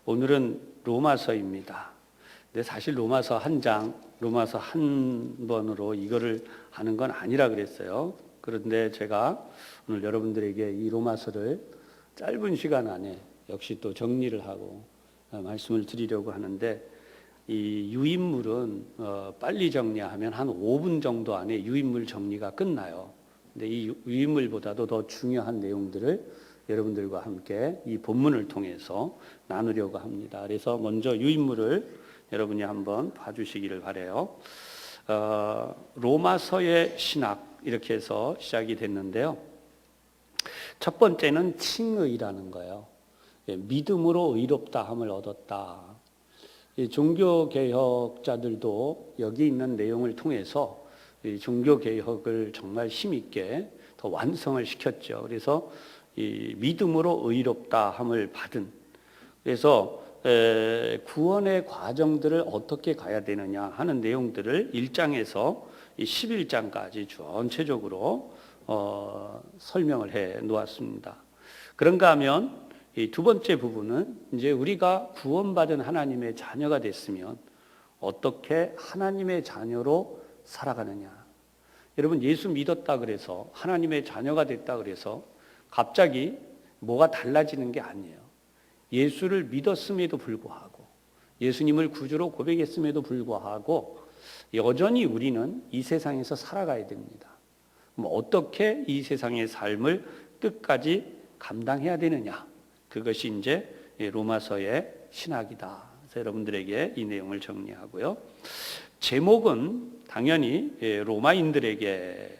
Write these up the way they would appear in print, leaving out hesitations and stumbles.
오늘은 로마서입니다. 근데 사실 로마서 한 장, 로마서 한 번으로 이거를 하는 건 아니라 그랬어요. 그런데 제가 오늘 여러분들에게 이 로마서를 짧은 시간 안에 역시 또 정리를 하고 말씀을 드리려고 하는데, 이 유인물은 빨리 정리하면 한 5분 정도 안에 유인물 정리가 끝나요. 근데 이 유인물보다도 더 중요한 내용들을 여러분들과 함께 이 본문을 통해서 나누려고 합니다. 그래서 먼저 유인물을 여러분이 한번 봐주시기를 바라요. 로마서의 신학, 이렇게 해서 시작이 됐는데요. 첫 번째는 칭의라는 거예요. 믿음으로 의롭다함을 얻었다. 종교개혁자들도 여기 있는 내용을 통해서 종교개혁을 정말 힘있게 더 완성을 시켰죠. 그래서 이 믿음으로 의롭다함을 받은, 그래서 구원의 과정들을 어떻게 가야 되느냐 하는 내용들을 1장에서 11장까지 전체적으로 설명을 해 놓았습니다. 그런가 하면 이 두 번째 부분은 이제 우리가 구원받은 하나님의 자녀가 됐으면 어떻게 하나님의 자녀로 살아가느냐. 여러분, 예수 믿었다 그래서 하나님의 자녀가 됐다 그래서 갑자기 뭐가 달라지는 게 아니에요. 예수를 믿었음에도 불구하고, 예수님을 구주로 고백했음에도 불구하고 여전히 우리는 이 세상에서 살아가야 됩니다. 어떻게 이 세상의 삶을 끝까지 감당해야 되느냐, 그것이 이제 로마서의 신학이다. 그래서 여러분들에게 이 내용을 정리하고요. 제목은 당연히 로마인들에게,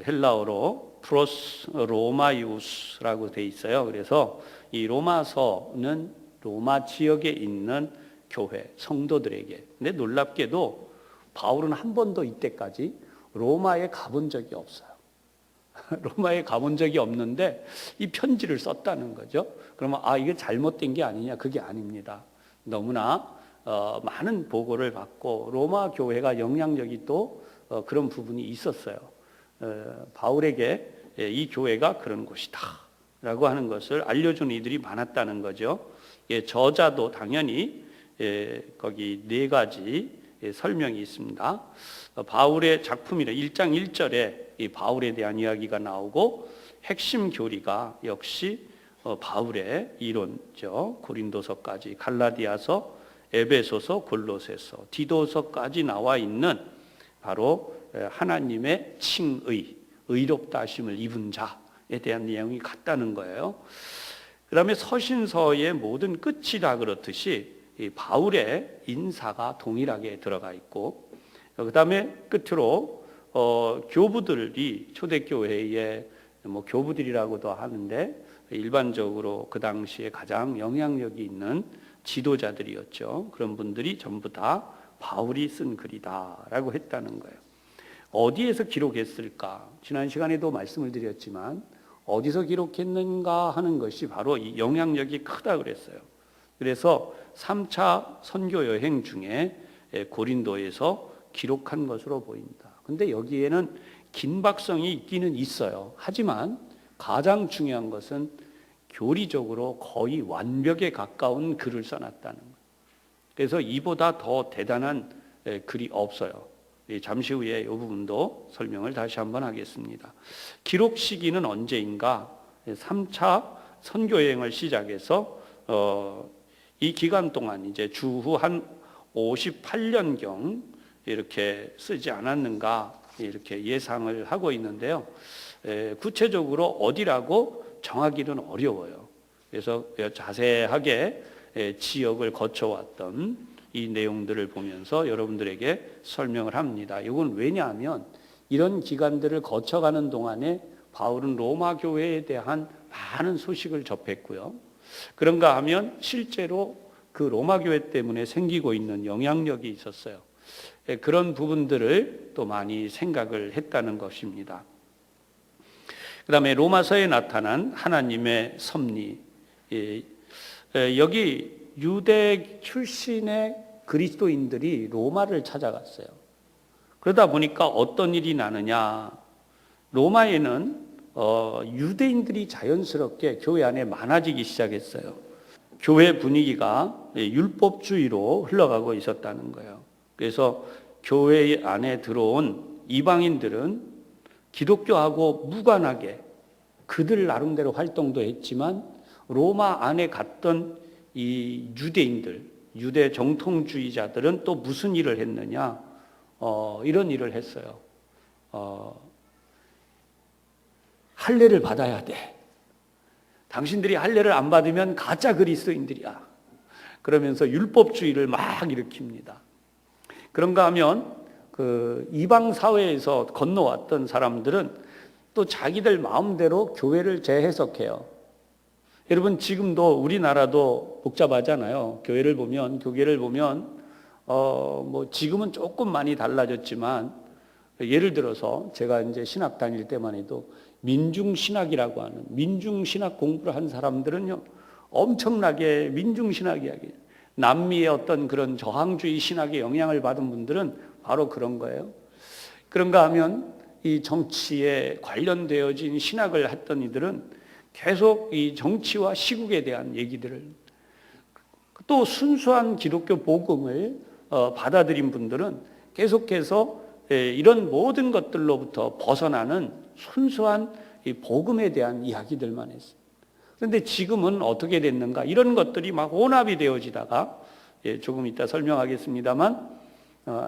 헬라어로 프로스 로마이우스라고 돼 있어요. 그래서 이 로마서는 로마 지역에 있는 교회 성도들에게. 근데 놀랍게도 바울은 한 번도 이때까지 로마에 가본 적이 없어요. 로마에 가본 적이 없는데 이 편지를 썼다는 거죠. 그러면 이게 잘못된 게 아니냐? 그게 아닙니다. 너무나 많은 보고를 받고 로마 교회가 영향력이 또 그런 부분이 있었어요. 바울에게 이 교회가 그런 곳이다 라고 하는 것을 알려준 이들이 많았다는 거죠. 저자도 당연히 거기 4가지 설명이 있습니다. 바울의 작품이라 1장 1절에 이 바울에 대한 이야기가 나오고, 핵심 교리가 역시 바울의 이론이죠. 고린도서까지, 갈라디아서, 에베소서, 골로새서, 디도서까지 나와 있는 바로 하나님의 칭의, 의롭다 하심을 입은 자에 대한 내용이 같다는 거예요. 그 다음에 서신서의 모든 끝이라 그렇듯이 이 바울의 인사가 동일하게 들어가 있고, 그 다음에 끝으로 교부들이 초대교회의 교부들이라고도 하는데 일반적으로 그 당시에 가장 영향력이 있는 지도자들이었죠. 그런 분들이 전부 다 바울이 쓴 글이다라고 했다는 거예요. 어디에서 기록했을까? 지난 시간에도 말씀을 드렸지만 어디서 기록했는가 하는 것이 바로 이 영향력이 크다 그랬어요. 그래서 3차 선교 여행 중에 고린도에서 기록한 것으로 보인다. 근데 여기에는 긴박성이 있기는 있어요. 하지만 가장 중요한 것은 교리적으로 거의 완벽에 가까운 글을 써놨다는 거예요. 그래서 이보다 더 대단한 글이 없어요. 잠시 후에 이 부분도 설명을 다시 한번 하겠습니다. 기록 시기는 언제인가? 3차 선교여행을 시작해서 이 기간 동안 이제 주후 한 58년경 이렇게 쓰지 않았는가, 이렇게 예상을 하고 있는데요. 구체적으로 어디라고 정하기는 어려워요. 그래서 자세하게 지역을 거쳐왔던 이 내용들을 보면서 여러분들에게 설명을 합니다. 이건 왜냐하면 이런 기간들을 거쳐가는 동안에 바울은 로마 교회에 대한 많은 소식을 접했고요. 그런가 하면 실제로 그 로마 교회 때문에 생기고 있는 영향력이 있었어요. 그런 부분들을 또 많이 생각을 했다는 것입니다. 그 다음에 로마서에 나타난 하나님의 섭리, 여기 유대 출신의 그리스도인들이 로마를 찾아갔어요. 그러다 보니까 어떤 일이 나느냐, 로마에는 유대인들이 자연스럽게 교회 안에 많아지기 시작했어요. 교회 분위기가 율법주의로 흘러가고 있었다는 거예요. 그래서 교회 안에 들어온 이방인들은 기독교하고 무관하게 그들 나름대로 활동도 했지만 로마 안에 갔던 이 유대인들, 유대 정통주의자들은 또 무슨 일을 했느냐? 이런 일을 했어요. 할례를 받아야 돼. 당신들이 할례를 안 받으면 가짜 그리스도인들이야. 그러면서 율법주의를 막 일으킵니다. 그런가 하면 그 이방 사회에서 건너왔던 사람들은 또 자기들 마음대로 교회를 재해석해요. 여러분 지금도 우리나라도 복잡하잖아요. 교회를 보면 뭐 지금은 조금 많이 달라졌지만 예를 들어서 제가 이제 신학 다닐 때만 해도 민중신학이라고 하는 민중신학 공부를 한 사람들은요 엄청나게 민중신학 이야기, 남미의 어떤 그런 저항주의 신학의 영향을 받은 분들은 바로 그런 거예요. 그런가 하면 이 정치에 관련되어진 신학을 했던 이들은 계속 이 정치와 시국에 대한 얘기들을, 또 순수한 기독교 복음을 받아들인 분들은 계속해서 이런 모든 것들로부터 벗어나는 순수한 이 복음에 대한 이야기들만 했어요. 그런데 지금은 어떻게 됐는가? 이런 것들이 막 혼합이 되어지다가 조금 이따 설명하겠습니다만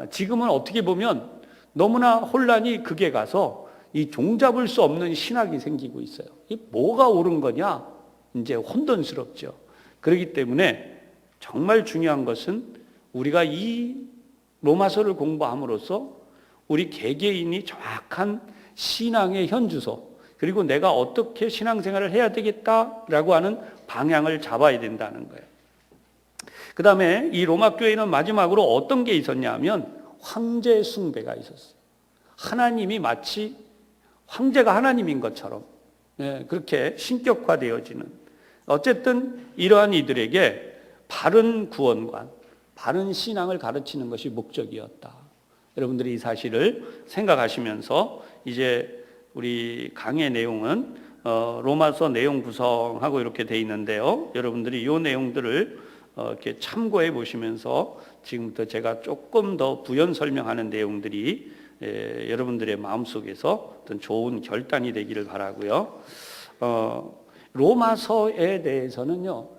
지금은 어떻게 보면 너무나 혼란이 극에 가서 이 종잡을 수 없는 신학이 생기고 있어요. 이 뭐가 옳은 거냐? 이제 혼돈스럽죠. 그렇기 때문에 정말 중요한 것은 우리가 이 로마서를 공부함으로써 우리 개개인이 정확한 신앙의 현주소, 그리고 내가 어떻게 신앙생활을 해야 되겠다라고 하는 방향을 잡아야 된다는 거예요. 그 다음에 이 로마 교회는 마지막으로 어떤 게 있었냐 하면 황제 숭배가 있었어요. 하나님이 마치 황제가 하나님인 것처럼 그렇게 신격화되어지는, 어쨌든 이러한 이들에게 바른 구원관, 바른 신앙을 가르치는 것이 목적이었다. 여러분들이 이 사실을 생각하시면서 이제 우리 강의 내용은 로마서 내용 구성하고 이렇게 돼 있는데요. 여러분들이 이 내용들을 이렇게 참고해 보시면서 지금부터 제가 조금 더 부연 설명하는 내용들이 여러분들의 마음속에서 어떤 좋은 결단이 되기를 바라고요. 로마서에 대해서는요,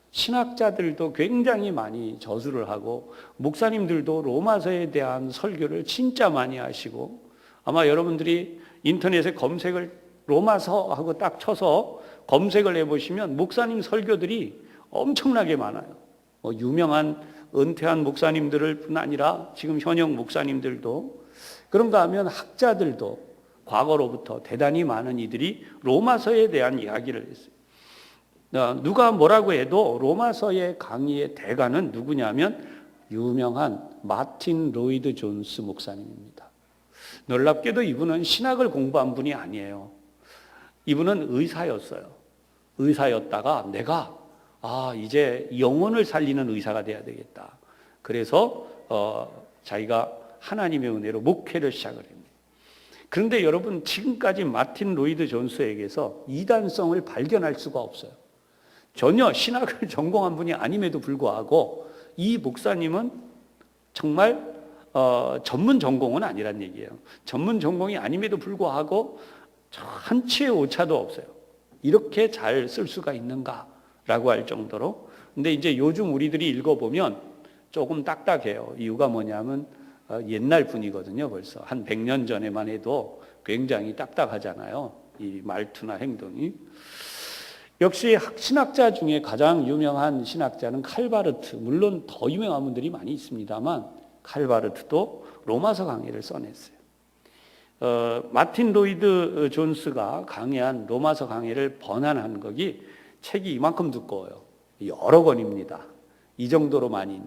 신학자들도 굉장히 많이 저술을 하고 목사님들도 로마서에 대한 설교를 진짜 많이 하시고, 아마 여러분들이 인터넷에 검색을 로마서 하고 딱 쳐서 검색을 해보시면 목사님 설교들이 엄청나게 많아요. 유명한 은퇴한 목사님들을 뿐 아니라 지금 현역 목사님들도, 그런가 하면 학자들도 과거로부터 대단히 많은 이들이 로마서에 대한 이야기를 했어요. 누가 뭐라고 해도 로마서의 강의의 대가는 누구냐면 유명한 마틴 로이드 존스 목사님입니다. 놀랍게도 이분은 신학을 공부한 분이 아니에요. 이분은 의사였어요. 의사였다가 내가 이제 영혼을 살리는 의사가 돼야 되겠다. 그래서 자기가 하나님의 은혜로 목회를 시작을 합니다. 그런데 여러분, 지금까지 마틴 로이드 존스에게서 이단성을 발견할 수가 없어요. 전혀 신학을 전공한 분이 아님에도 불구하고 이 목사님은 정말 전문 전공은 아니란 얘기예요. 전문 전공이 아님에도 불구하고 한치의 오차도 없어요. 이렇게 잘 쓸 수가 있는가라고 할 정도로. 근데 이제 요즘 우리들이 읽어보면 조금 딱딱해요. 이유가 뭐냐면 옛날 분이거든요. 벌써 한 100년 전에만 해도 굉장히 딱딱하잖아요. 이 말투나 행동이. 역시 신학자 중에 가장 유명한 신학자는 칼바르트, 물론 더 유명한 분들이 많이 있습니다만 칼바르트도 로마서 강해를 써냈어요. 마틴 로이드 존스가 강해한 로마서 강해를 번안한 것이 책이 이만큼 두꺼워요. 여러 권입니다. 이 정도로 많이.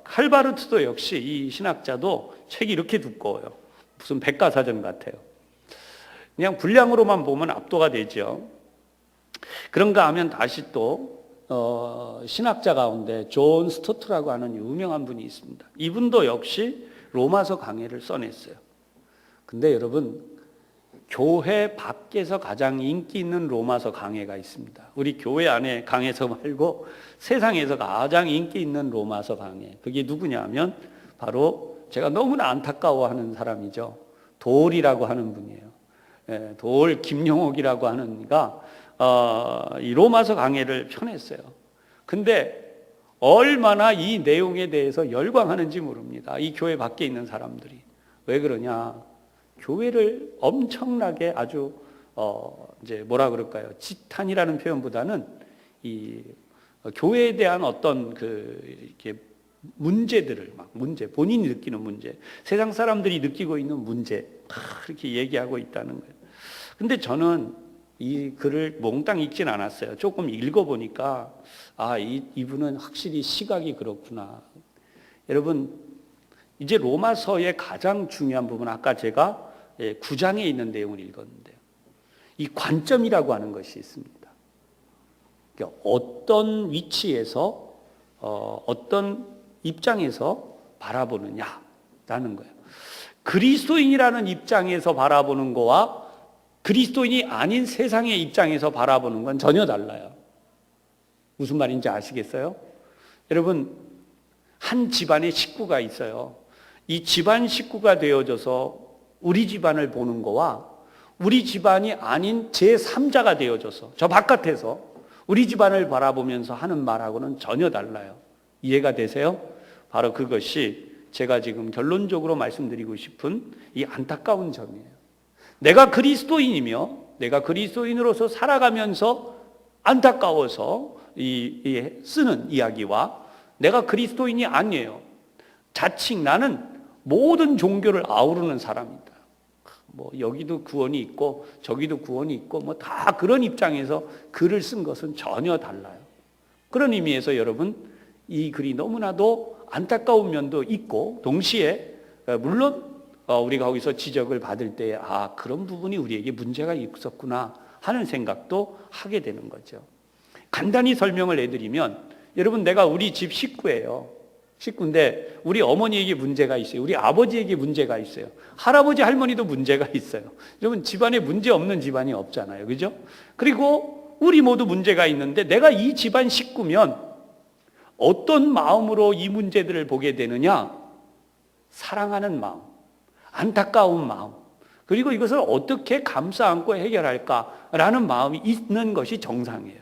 칼바르트도 역시 이 신학자도 책이 이렇게 두꺼워요. 무슨 백과사전 같아요. 그냥 분량으로만 보면 압도가 되죠. 그런가 하면 다시 또 신학자 가운데 존 스토트라고 하는 유명한 분이 있습니다. 이분도 역시 로마서 강해를 써냈어요. 근데 여러분, 교회 밖에서 가장 인기 있는 로마서 강해가 있습니다. 우리 교회 안에 강해서 말고 세상에서 가장 인기 있는 로마서 강해. 그게 누구냐면 바로 제가 너무나 안타까워하는 사람이죠. 돌이라고 하는 분이에요. 돌 김용옥이라고 하는 이가 이 로마서 강해를 펴냈어요. 근데 얼마나 이 내용에 대해서 열광하는지 모릅니다. 이 교회 밖에 있는 사람들이. 왜 그러냐? 교회를 엄청나게 아주 이제 뭐라 그럴까요? 지탄이라는 표현보다는 이 교회에 대한 어떤 이렇게 문제들을 본인이 느끼는 문제, 세상 사람들이 느끼고 있는 문제 그렇게 얘기하고 있다는 거예요. 근데 저는 이 글을 몽땅 읽진 않았어요. 조금 읽어보니까 이분은 확실히 시각이 그렇구나. 여러분, 이제 로마서의 가장 중요한 부분, 아까 제가 9장에 있는 내용을 읽었는데요. 이 관점이라고 하는 것이 있습니다. 그러니까 어떤 위치에서 어떤 입장에서 바라보느냐라는 거예요. 그리스도인이라는 입장에서 바라보는 거와 그리스도인이 아닌 세상의 입장에서 바라보는 건 전혀 달라요. 무슨 말인지 아시겠어요? 여러분, 한 집안에 식구가 있어요. 이 집안 식구가 되어져서 우리 집안을 보는 거와 우리 집안이 아닌 제3자가 되어져서 저 바깥에서 우리 집안을 바라보면서 하는 말하고는 전혀 달라요. 이해가 되세요? 바로 그것이 제가 지금 결론적으로 말씀드리고 싶은 이 안타까운 점이에요. 내가 그리스도인이며 내가 그리스도인으로서 살아가면서 안타까워서 쓰는 이야기와 내가 그리스도인이 아니에요. 자칭 나는 모든 종교를 아우르는 사람이다. 여기도 구원이 있고 저기도 구원이 있고 다 그런 입장에서 글을 쓴 것은 전혀 달라요. 그런 의미에서 여러분, 이 글이 너무나도 안타까운 면도 있고 동시에 물론 우리가 거기서 지적을 받을 때 그런 부분이 우리에게 문제가 있었구나 하는 생각도 하게 되는 거죠. 간단히 설명을 해드리면 여러분, 내가 우리 집 식구예요. 식구인데 우리 어머니에게 문제가 있어요. 우리 아버지에게 문제가 있어요. 할아버지 할머니도 문제가 있어요. 여러분, 집안에 문제 없는 집안이 없잖아요. 그죠? 그리고 우리 모두 문제가 있는데 내가 이 집안 식구면 어떤 마음으로 이 문제들을 보게 되느냐? 사랑하는 마음, 안타까운 마음, 그리고 이것을 어떻게 감싸 안고 해결할까라는 마음이 있는 것이 정상이에요.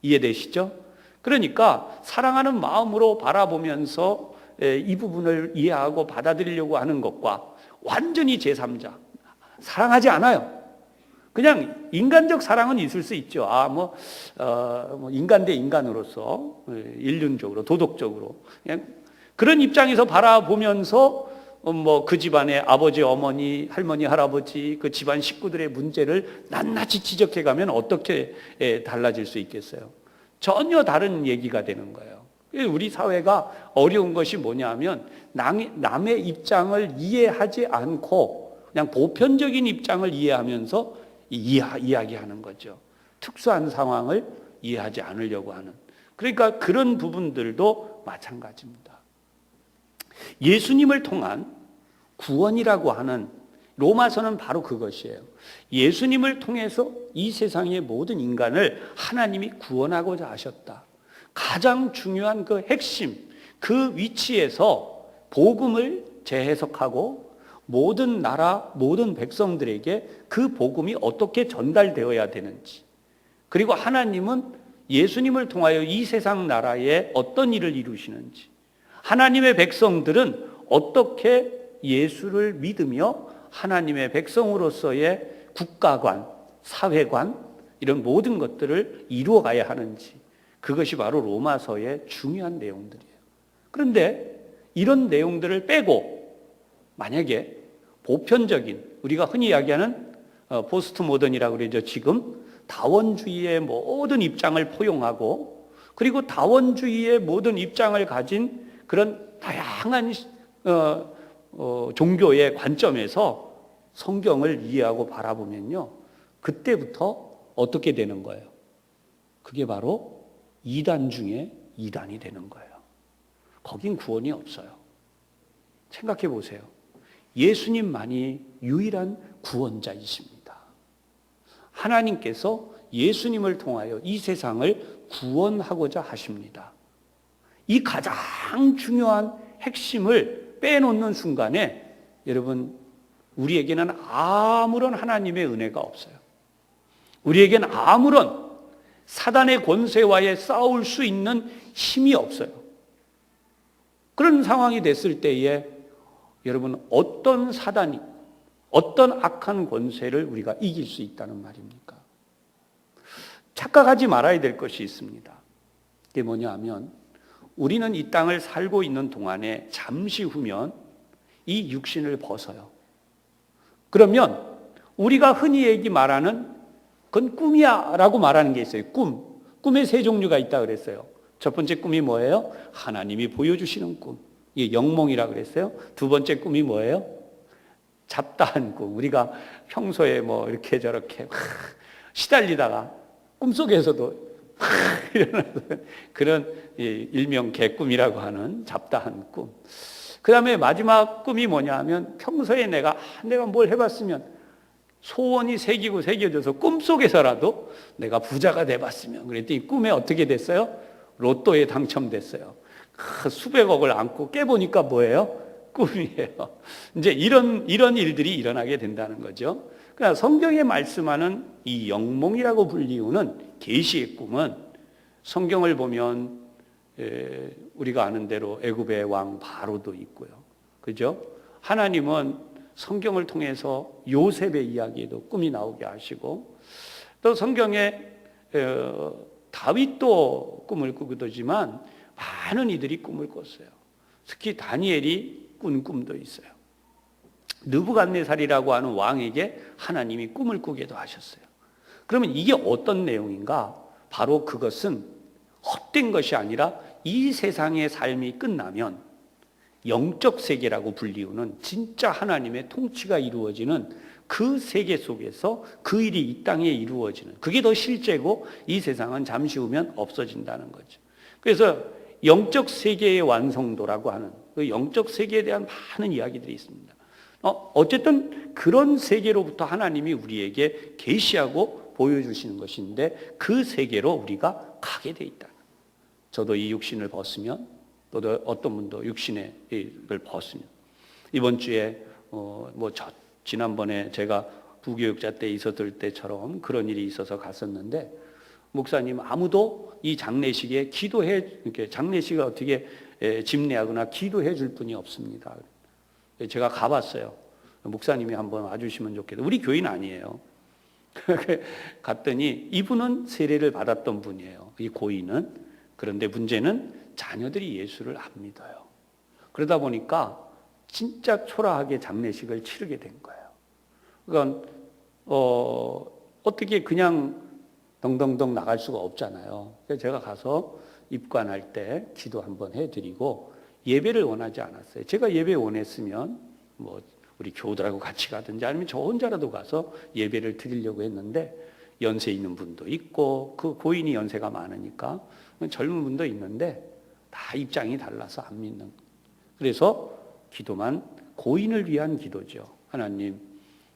이해되시죠? 그러니까 사랑하는 마음으로 바라보면서 이 부분을 이해하고 받아들이려고 하는 것과 완전히 제3자, 사랑하지 않아요. 그냥 인간적 사랑은 있을 수 있죠. 인간 대 인간으로서, 인륜적으로, 도덕적으로. 그냥 그런 입장에서 바라보면서 그 집안의 아버지, 어머니, 할머니, 할아버지, 그 집안 식구들의 문제를 낱낱이 지적해가면 어떻게 달라질 수 있겠어요? 전혀 다른 얘기가 되는 거예요. 우리 사회가 어려운 것이 뭐냐면 남의 입장을 이해하지 않고 그냥 보편적인 입장을 이해하면서 이야기하는 거죠. 특수한 상황을 이해하지 않으려고 하는. 그러니까 그런 부분들도 마찬가지입니다. 예수님을 통한 구원이라고 하는 로마서는 바로 그것이에요. 예수님을 통해서 이 세상의 모든 인간을 하나님이 구원하고자 하셨다. 가장 중요한 그 핵심, 그 위치에서 복음을 재해석하고 모든 나라, 모든 백성들에게 그 복음이 어떻게 전달되어야 되는지, 그리고 하나님은 예수님을 통하여 이 세상 나라에 어떤 일을 이루시는지, 하나님의 백성들은 어떻게 예수를 믿으며 하나님의 백성으로서의 국가관, 사회관, 이런 모든 것들을 이루어가야 하는지, 그것이 바로 로마서의 중요한 내용들이에요. 그런데 이런 내용들을 빼고 만약에 보편적인, 우리가 흔히 이야기하는 포스트 모던이라고 그러죠. 지금 다원주의의 모든 입장을 포용하고, 그리고 다원주의의 모든 입장을 가진 그런 다양한 종교의 관점에서 성경을 이해하고 바라보면요, 그때부터 어떻게 되는 거예요? 그게 바로 이단 중에 이단이 되는 거예요. 거긴 구원이 없어요. 생각해 보세요. 예수님만이 유일한 구원자이십니다. 하나님께서 예수님을 통하여 이 세상을 구원하고자 하십니다. 이 가장 중요한 핵심을 빼놓는 순간에 여러분, 우리에게는 아무런 하나님의 은혜가 없어요. 우리에게는 아무런 사단의 권세와의 싸울 수 있는 힘이 없어요. 그런 상황이 됐을 때에 여러분, 어떤 사단이, 어떤 악한 권세를 우리가 이길 수 있다는 말입니까? 착각하지 말아야 될 것이 있습니다. 그게 뭐냐 하면, 우리는 이 땅을 살고 있는 동안에 잠시 후면 이 육신을 벗어요. 그러면 우리가 흔히 말하는 그건 꿈이야 라고 말하는 게 있어요. 꿈의 세 종류가 있다 그랬어요. 첫 번째 꿈이 뭐예요? 하나님이 보여주시는 꿈, 이게 영몽이라 그랬어요. 두 번째 꿈이 뭐예요? 잡다한 꿈. 우리가 평소에 뭐 이렇게 저렇게 시달리다가 꿈속에서도 그런 일명 개꿈이라고 하는 잡다한 꿈. 그 다음에 마지막 꿈이 뭐냐 하면, 평소에 내가 뭘 해봤으면, 소원이 새겨져서 꿈속에서라도 내가 부자가 돼봤으면. 그랬더니 꿈에 어떻게 됐어요? 로또에 당첨됐어요. 수백억을 안고 깨보니까 뭐예요? 꿈이에요. 이제 이런 일들이 일어나게 된다는 거죠. 그러니까 성경에 말씀하는 이 영몽이라고 불리우는 계시의 꿈은, 성경을 보면 우리가 아는 대로 애굽의 왕 바로도 있고요. 그죠? 하나님은 성경을 통해서 요셉의 이야기에도 꿈이 나오게 하시고, 또 성경에 다윗도 꿈을 꾸기도지만 많은 이들이 꿈을 꿨어요. 특히 다니엘이 꾼 꿈도 있어요. 느부갓네살이라고 하는 왕에게 하나님이 꿈을 꾸게도 하셨어요. 그러면 이게 어떤 내용인가? 바로 그것은 헛된 것이 아니라 이 세상의 삶이 끝나면 영적 세계라고 불리우는 진짜 하나님의 통치가 이루어지는 그 세계 속에서 그 일이 이 땅에 이루어지는, 그게 더 실제고 이 세상은 잠시 후면 없어진다는 거죠. 그래서 영적 세계의 완성도라고 하는 그 영적 세계에 대한 많은 이야기들이 있습니다. 어쨌든 그런 세계로부터 하나님이 우리에게 계시하고 보여주시는 것인데, 그 세계로 우리가 가게 돼 있다. 저도 이 육신을 벗으면, 또 어떤 분도 육신을 벗으면, 이번 주에 지난번에 제가 부교육자 때 있었을 때처럼 그런 일이 있어서 갔었는데, 목사님 아무도 이 장례식에 이렇게 장례식을 어떻게 집례하거나 기도해 줄 분이 없습니다. 제가 가봤어요. 목사님이 한번 와주시면 좋겠다. 우리 교인 아니에요. 갔더니 이분은 세례를 받았던 분이에요, 이 고인은. 그런데 문제는 자녀들이 예수를 안 믿어요. 그러다 보니까 진짜 초라하게 장례식을 치르게 된 거예요. 그러니까 어떻게 그냥 덩덩덩 나갈 수가 없잖아요. 그래서 제가 가서 입관할 때 기도 한번 해드리고, 예배를 원하지 않았어요. 제가 예배 원했으면 우리 교우들하고 같이 가든지 아니면 저 혼자라도 가서 예배를 드리려고 했는데, 연세 있는 분도 있고 그 고인이 연세가 많으니까 젊은 분도 있는데 다 입장이 달라서 안 믿는. 그래서 기도만 고인을 위한 기도죠.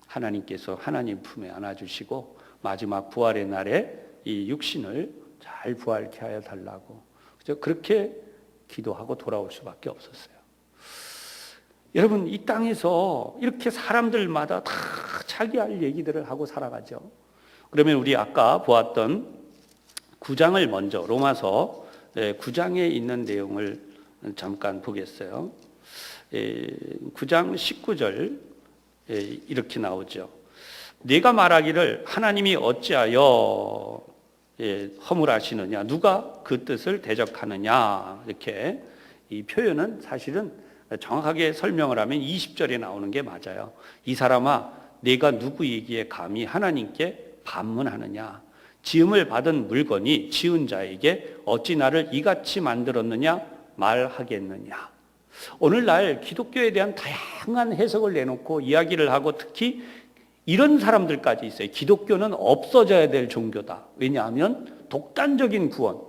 하나님께서 하나님 품에 안아주시고 마지막 부활의 날에 이 육신을 잘 부활케 하여 달라고, 그렇게 기도하고 돌아올 수밖에 없었어요. 여러분, 이 땅에서 이렇게 사람들마다 다 자기 할 얘기들을 하고 살아가죠. 그러면 우리 아까 보았던 9장을 먼저, 로마서 9장에 있는 내용을 잠깐 보겠어요. 9장 19절 이렇게 나오죠. 네가 말하기를 하나님이 어찌하여 허물하시느냐, 누가 그 뜻을 대적하느냐, 이렇게. 이 표현은 사실은 정확하게 설명을 하면 20절에 나오는 게 맞아요. 이 사람아, 네가 누구이기에 감히 하나님께 반문하느냐, 지음을 받은 물건이 지은 자에게 어찌 나를 이같이 만들었느냐 말하겠느냐. 오늘날 기독교에 대한 다양한 해석을 내놓고 이야기를 하고, 특히 이런 사람들까지 있어요. 기독교는 없어져야 될 종교다. 왜냐하면 독단적인 구원,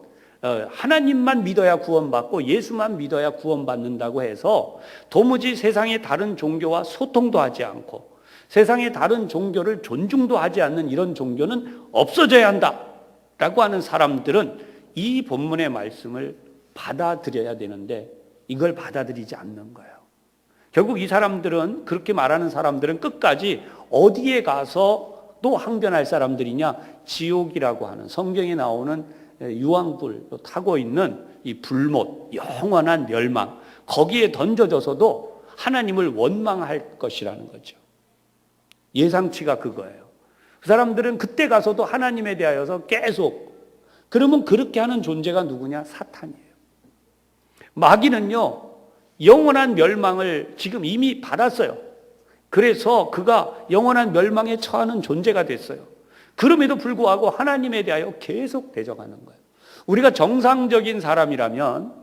하나님만 믿어야 구원받고 예수만 믿어야 구원받는다고 해서 도무지 세상의 다른 종교와 소통도 하지 않고 세상의 다른 종교를 존중도 하지 않는 이런 종교는 없어져야 한다라고 하는 사람들은 이 본문의 말씀을 받아들여야 되는데 이걸 받아들이지 않는 거예요. 결국 이 사람들은, 그렇게 말하는 사람들은 끝까지 어디에 가서 또 항변할 사람들이냐? 지옥이라고 하는 성경에 나오는 유황불 타고 있는 이 불못, 영원한 멸망, 거기에 던져져서도 하나님을 원망할 것이라는 거죠. 예상치가 그거예요. 그 사람들은 그때 가서도 하나님에 대하여서 계속, 그러면 그렇게 하는 존재가 누구냐? 사탄이에요. 마귀는요, 영원한 멸망을 지금 이미 받았어요. 그래서 그가 영원한 멸망에 처하는 존재가 됐어요. 그럼에도 불구하고 하나님에 대하여 계속 대적하는 거예요. 우리가 정상적인 사람이라면,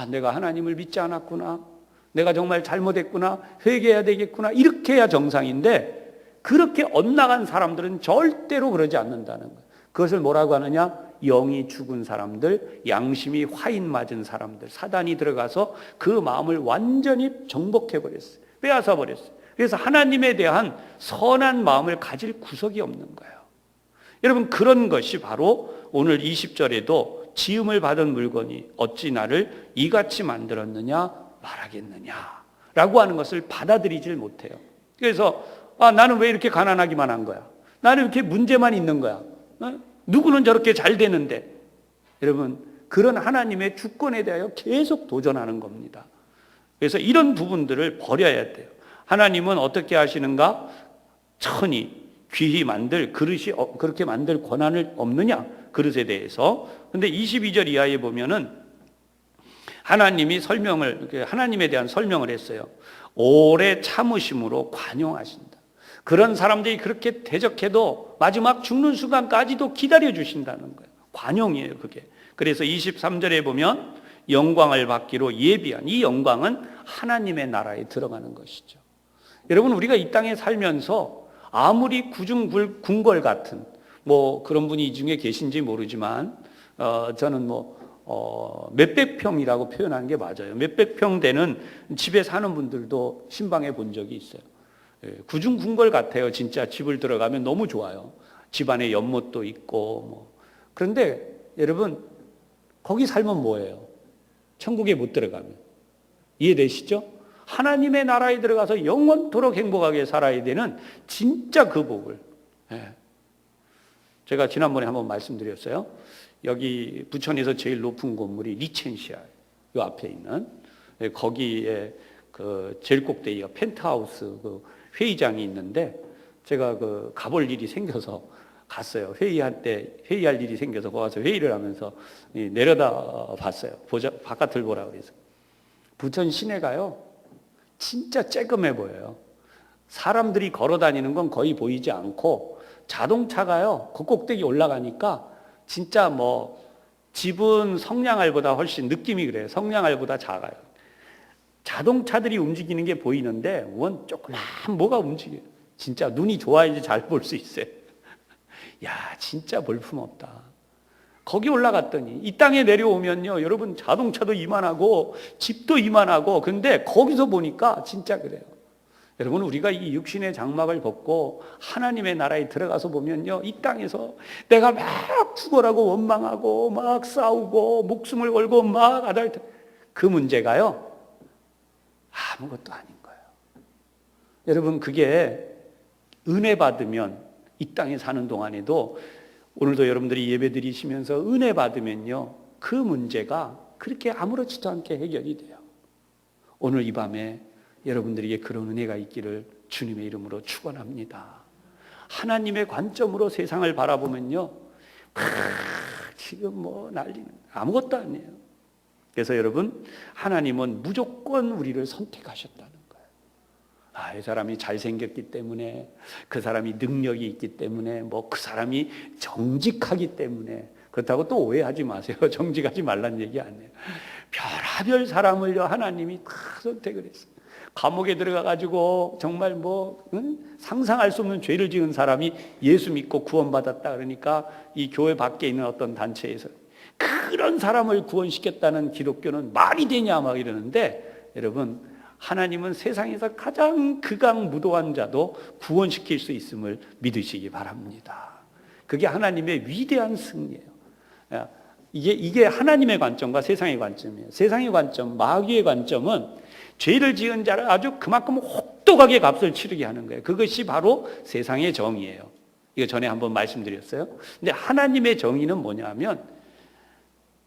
내가 하나님을 믿지 않았구나, 내가 정말 잘못했구나, 회개해야 되겠구나, 이렇게 해야 정상인데, 그렇게 엇나간 사람들은 절대로 그러지 않는다는 거예요. 그것을 뭐라고 하느냐? 영이 죽은 사람들, 양심이 화인 맞은 사람들, 사단이 들어가서 그 마음을 완전히 정복해버렸어요. 빼앗아버렸어요. 그래서 하나님에 대한 선한 마음을 가질 구석이 없는 거예요. 여러분, 그런 것이 바로 오늘 20절에도 지음을 받은 물건이 어찌 나를 이같이 만들었느냐 말하겠느냐 라고 하는 것을 받아들이질 못해요. 그래서 나는 왜 이렇게 가난하기만 한 거야? 나는 이렇게 문제만 있는 거야? 누구는 저렇게 잘 되는데? 여러분, 그런 하나님의 주권에 대하여 계속 도전하는 겁니다. 그래서 이런 부분들을 버려야 돼요. 하나님은 어떻게 하시는가? 천히 귀히 만들 그릇이 그렇게 만들 권한을 없느냐? 그릇에 대해서. 근데 22절 이하에 보면은 하나님이 하나님에 대한 설명을 했어요. 오래 참으심으로 관용하신다. 그런 사람들이 그렇게 대적해도 마지막 죽는 순간까지도 기다려 주신다는 거예요. 관용이에요, 그게. 그래서 23절에 보면 영광을 받기로 예비한, 이 영광은 하나님의 나라에 들어가는 것이죠. 여러분, 우리가 이 땅에 살면서 아무리 구중궁궐 같은 그런 분이 이 중에 계신지 모르지만 저는 몇백 평이라고 표현하는 게 맞아요. 몇백 평 되는 집에 사는 분들도 신방해 본 적이 있어요. 구중궁궐 같아요. 진짜 집을 들어가면 너무 좋아요. 집안에 연못도 있고 그런데 여러분, 거기 살면 뭐예요? 천국에 못 들어가면. 이해되시죠? 하나님의 나라에 들어가서 영원토록 행복하게 살아야 되는 진짜 그 복을. 제가 지난번에 한번 말씀드렸어요. 여기 부천에서 제일 높은 건물이 리첸시아, 요 앞에 있는, 거기에 그 제일 꼭대기가 펜트하우스 회의장이 있는데, 제가 가볼 일이 생겨서 갔어요. 회의할 일이 생겨서 거기서 회의를 하면서 내려다 봤어요. 바깥을 보라 그래서. 부천 시내가요, 진짜 쬐끔해 보여요. 사람들이 걸어 다니는 건 거의 보이지 않고, 자동차가요, 그 꼭대기 올라가니까 진짜 집은 성냥알보다 훨씬 느낌이 그래요. 성냥알보다 작아요. 자동차들이 움직이는 게 보이는데 원 조그만 뭐가 움직여요. 진짜 눈이 좋아야지 잘 볼 수 있어요. 야, 진짜 볼품없다. 거기 올라갔더니 이 땅에 내려오면요, 여러분, 자동차도 이만하고 집도 이만하고, 그런데 거기서 보니까 진짜 그래요. 여러분, 우리가 이 육신의 장막을 벗고 하나님의 나라에 들어가서 보면요, 이 땅에서 내가 막 죽어라고 원망하고 막 싸우고 목숨을 걸고 막 그 문제가요, 아무것도 아닌 거예요. 여러분, 그게 은혜 받으면, 이 땅에 사는 동안에도, 오늘도 여러분들이 예배 드리시면서 은혜 받으면요, 그 문제가 그렇게 아무렇지도 않게 해결이 돼요. 오늘 이 밤에 여러분들에게 그런 은혜가 있기를 주님의 이름으로 축원합니다. 하나님의 관점으로 세상을 바라보면요, 지금 난리는 아무것도 아니에요. 그래서 여러분, 하나님은 무조건 우리를 선택하셨다는 거예요. 이 사람이 잘생겼기 때문에, 그 사람이 능력이 있기 때문에, 그 사람이 정직하기 때문에. 그렇다고 또 오해하지 마세요. 정직하지 말란 얘기 아니에요. 별하별 사람을요, 하나님이 다 선택을 했어요. 감옥에 들어가가지고 정말 상상할 수 없는 죄를 지은 사람이 예수 믿고 구원받았다 그러니까, 이 교회 밖에 있는 어떤 단체에서 그런 사람을 구원시켰다는 기독교는 말이 되냐 막 이러는데, 여러분, 하나님은 세상에서 가장 극악무도한 자도 구원시킬 수 있음을 믿으시기 바랍니다. 그게 하나님의 위대한 승리예요. 이게 하나님의 관점과 세상의 관점이에요. 세상의 관점, 마귀의 관점은 죄를 지은 자를 아주 그만큼 혹독하게 값을 치르게 하는 거예요. 그것이 바로 세상의 정의예요. 이거 전에 한번 말씀드렸어요. 근데 하나님의 정의는 뭐냐면